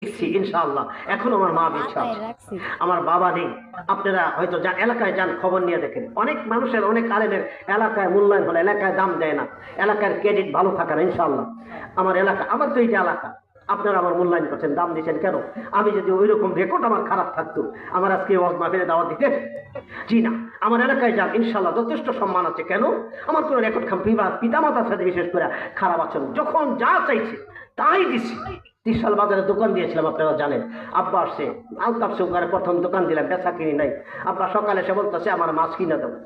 ইনশাআল্লাহ এখন আমার মা বেঁচে আছে, আমার বাবা নেই। আপনারা হয়তো এলাকায় যান, খবর নিয়ে দেখেন, অনেক মানুষের, অনেক আলেমের এলাকায় মূল্যায়ন হলে এলাকায় দাম দেয় না, এলাকার ক্রেডিট ভালো থাকে না। ইনশাআল্লাহ আমার এলাকা, আমার তো এইটা এলাকা, আপনারা আমার মূল্যায়ন করছেন, দাম দিচ্ছেন কেন? আমি যদি ওই রকম রেকর্ড আমার খারাপ থাকতো, আমার আজকে মাহফিলে দাওয়াত দিতেন? জি না। আমার এলাকায় যান, ইনশাআল্লাহ যথেষ্ট সম্মান আছে। কেন? আমার কোনো রেকর্ড পিতামাতার সাথে বিশেষ করে খারাপ আচরণ, যখন যা চাইছে তাই দিছি। 30 সাল বাজারে দোকান দিয়েছিলাম, আপনারা জানেন। আব্বা আসছে, আলতাফ সুগারে প্রথম দোকান দিলাম, বেচা কিনি নাই। আব্বা সকালে এসে বলতেছে আমার মাছ কিনে দেবো।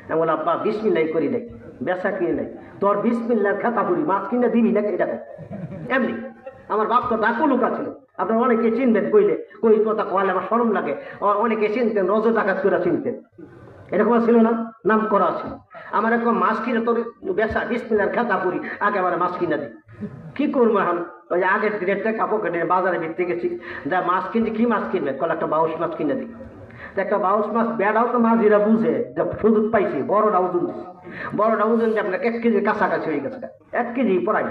আমি বললাম আব্বা বিসমিল্লাহ করি নাই, বেচা কিনি নাই, তোর বিসমিল্লার খাতা পুরি, মাছ কিনে দিবি না এটা এমনি। আমার বাপ তো ডাকু লুকা ছিল, আপনারা অনেকে চিনবেন, কইলে কই কথা কলে আমার শরম লাগে। অনেকে চিনতেন, রজ ডাকাত করে চিনতেন, এরকম ছিল না, নাম করা ছিল। আমার এরকম মাছ কিনে তোর বেচা বিসমিল্লার খাতা পুরি, আগে আমার মাছ কিনে দিই। কি করবো এখন? ওই যে আগের দিনের টাকা পকেটে বাজারে ভিত্তি গেছি, যা মাছ কিনছি, কি মাছ কিনবে? কল একটা বাউস মাছ কিনে দিই। একটা বাউস মাছ, বেড়াও তো মাঝিরা বুঝে যে সুযোগ পাইছি, বড়টা ওজন দিচ্ছি, বড়টা ওজন দিয়ে আপনাকে 1 কেজির কাছাকাছি হয়ে গেছে। 1 কেজি পড়াই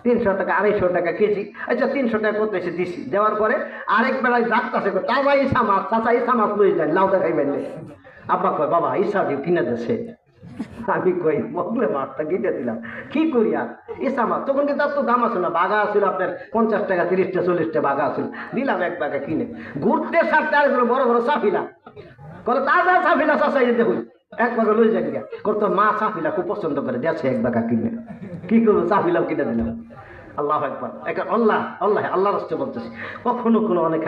300 টাকা, 250 টাকা কেজি। আচ্ছা 300 টাকা করতেছে, দিছি। দেওয়ার পরে আরেক বেলায় ডাকতেছে, চাচা ইসা মাছ, চাচা ইসা মাছ লই যায়, লাউ দেখাইবেন। আব্বা কয় বাবা ইসা দিয়ে কিনে দিচ্ছে। আমি কই বগলে মাছটা কেটে দিলাম, কি করি আর? ইসা মাছ তখন কিন্তু তার তো দাম আছে না, বাঘা আছিল আপনার 50 টাকা, 30টা 40টা বাঘা আছিল, দিলাম 1 বাঘা কিনে। ঘুরতে সারতে আর বড় বড় সাফিলা করে, তাজা সাফিলা চাষাই দেখুন 1 বাঘা লই যাই গিয়া করতো। মা সাফিলা খুব পছন্দ করে, দেশে 1 বাঘা কিনে। কি করবো, সাফিলাও কিনে দিলাম। আল্লাহ একবার, আল্লাহ আল্লাহ আল্লাহ রাস্তে বলতেছি, কখনো কোনো অনেক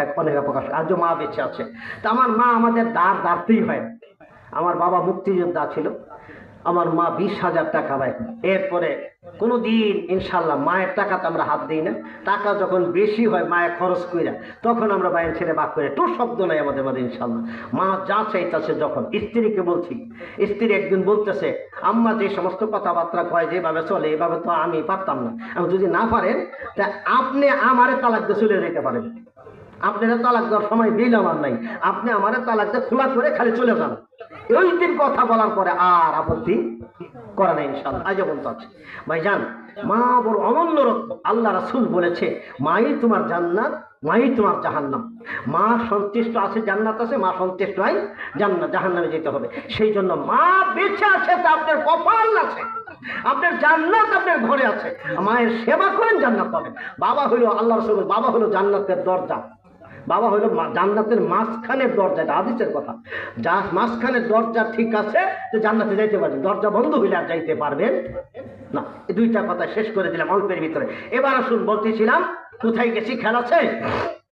প্রকাশ। আজও মা বেঁচে আছে। তা আমার মা আমাদের দাঁড়তেই হয়। আমার বাবা মুক্তিযোদ্ধা ছিল, আমার মা 20,000 টাকা পায়। এরপরে কোনোদিন ইনশাল্লাহ মায়ের টাকাতে আমরা হাত দিই না। টাকা যখন বেশি হয় মায়ের খরচ কইরা, তখন আমরা বাইরে ছেড়ে বাক করে, টু শব্দ নাই আমাদের মধ্যে ইনশাল্লাহ। মা যা চাইতেছে, যখন স্ত্রীকে বলছি, স্ত্রী একদিন বলতেছে আম্মা যে সমস্ত কথাবার্তা কয়, যেভাবে চলে এভাবে তো আমি পারতাম না। আমি যদি না পারেন তা আপনি আমারে তালাক দিয়ে চলে যেতে পারেন। আপনারা তালাক দেওয়ার সময় বিল আমার নাই, আপনি আমারে তালাক দিয়ে খোলা করে খালি চলে যান। ওই দিন কথা বলার পরে আর আপত্তি করে না ইনশাআল্লাহ, আজও বলতে আছে। ভাইজান, মা বড় অমূল্য রত্ন। আল্লাহ রাসূল বলেছে মাই তোমার জান্নাত, মাই তোমার জাহান্নাম। মা সন্তুষ্ট আছে জান্নাত আছে, মা সন্তুষ্ট হয় জান্নাত, জাহান্নামে যেতে হবে। সেই জন্য মা বেঁচে আছে, তা আপনার কপাল আছে, আপনার জান্নাত আপনার ঘরে আছে। মায়ের সেবা করেন, জান্নাত পাবেন। বাবা হইল আল্লাহ রাসূল, বাবা হইল জান্নাতের দরজা, বাবা হইল জান্নাতের মাঝখানের দরজা। এটা হাদিসের কথা, যা মাঝখানের দরজা ঠিক আছে তো জান্নাতে যাইতে পারবেন, দরজা বন্ধ হইলে আর যাইতে পারবেন না। এই 2টা কথা শেষ করে দিলাম অল্পের ভিতরে। এবার আসুন, বলতেছিলাম কোথায় গেছি, খেয়াল আছে?